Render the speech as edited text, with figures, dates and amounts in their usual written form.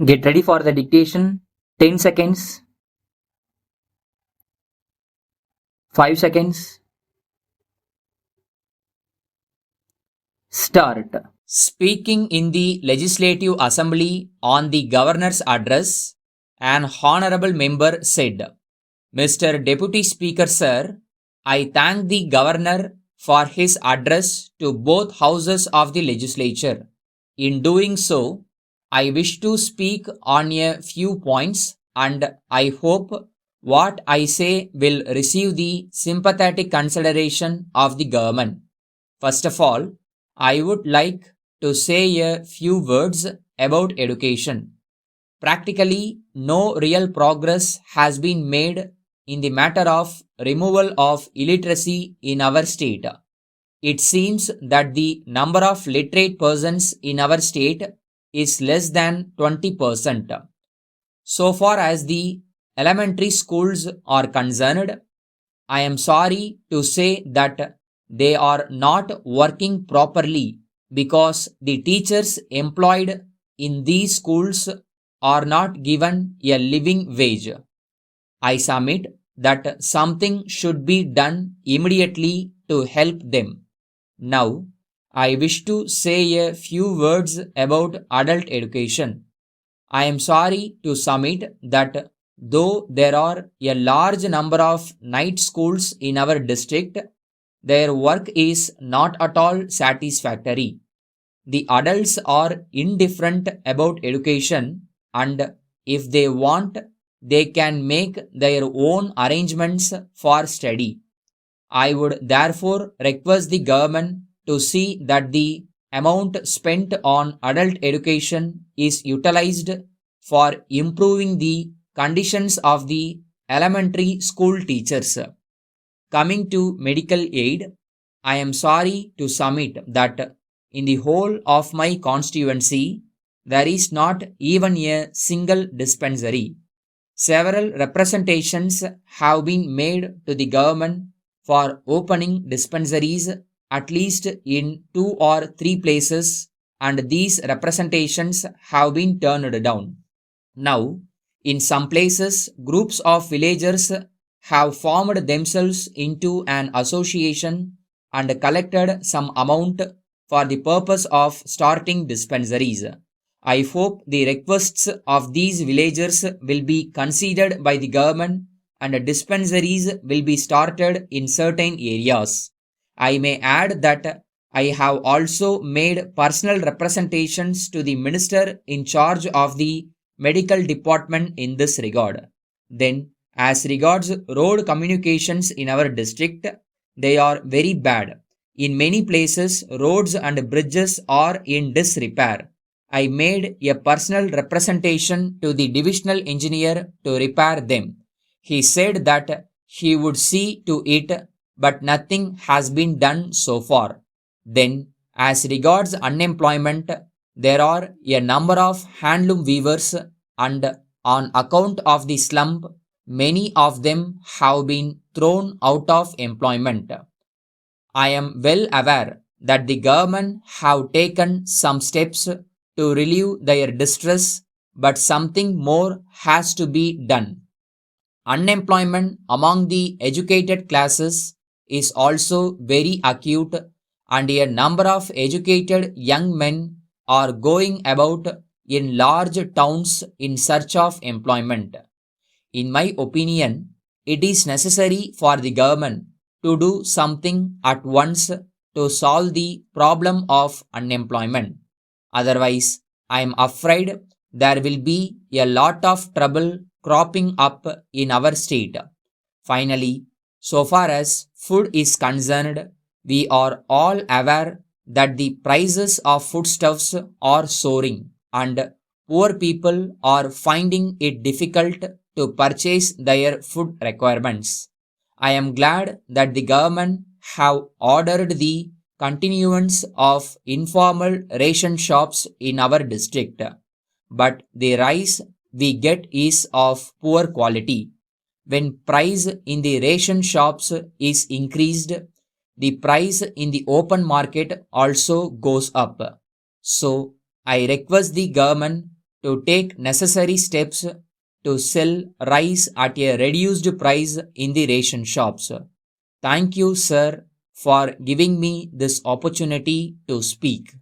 Get ready for the dictation. 10 seconds. 5 seconds. Start. Speaking in the Legislative Assembly on the Governor's address, an honorable member said, Mr. Deputy Speaker, sir, I thank the Governor for his address to both houses of the legislature. In doing so, I wish to speak on a few points and I hope what I say will receive the sympathetic consideration of the government. First of all, I would like to say a few words about education. Practically, no real progress has been made in the matter of removal of illiteracy in our state. It seems that the number of literate persons in our state is less than 20%. So far as the elementary schools are concerned, I am sorry to say that they are not working properly because the teachers employed in these schools are not given a living wage. I submit that something should be done immediately to help them. Now, I wish to say a few words about adult education. I am sorry to submit that though there are a large number of night schools in our district, their work is not at all satisfactory. The adults are indifferent about education and if they want, they can make their own arrangements for study. I would therefore request the government to see that the amount spent on adult education is utilized for improving the conditions of the elementary school teachers. Coming to medical aid, I am sorry to submit that in the whole of my constituency, there is not even a single dispensary. Several representations have been made to the government for opening dispensaries at least in 2 or 3 places, and these representations have been turned down. Now, in some places, groups of villagers have formed themselves into an association and collected some amount for the purpose of starting dispensaries. I hope the requests of these villagers will be considered by the government and dispensaries will be started in certain areas. I may add that I have also made personal representations to the minister in charge of the medical department in this regard. Then, as regards road communications in our district, they are very bad. In many places, roads and bridges are in disrepair. I made a personal representation to the divisional engineer to repair them. He said that he would see to it, but nothing has been done so far. Then, as regards unemployment, there are a number of handloom weavers, and on account of the slump, many of them have been thrown out of employment. I am well aware that the government have taken some steps to relieve their distress, but something more has to be done. Unemployment among the educated classes is also very acute, and a number of educated young men are going about in large towns in search of employment. In my opinion, it is necessary for the government to do something at once to solve the problem of unemployment. Otherwise, I am afraid there will be a lot of trouble cropping up in our state. Finally, so far as food is concerned, we are all aware that the prices of foodstuffs are soaring and poor people are finding it difficult to purchase their food requirements. I am glad that the government have ordered the continuance of informal ration shops in our district, but the rice we get is of poor quality. When price in the ration shops is increased, the price in the open market also goes up. So I request the government to take necessary steps to sell rice at a reduced price in the ration shops. Thank you, sir, for giving me this opportunity to speak.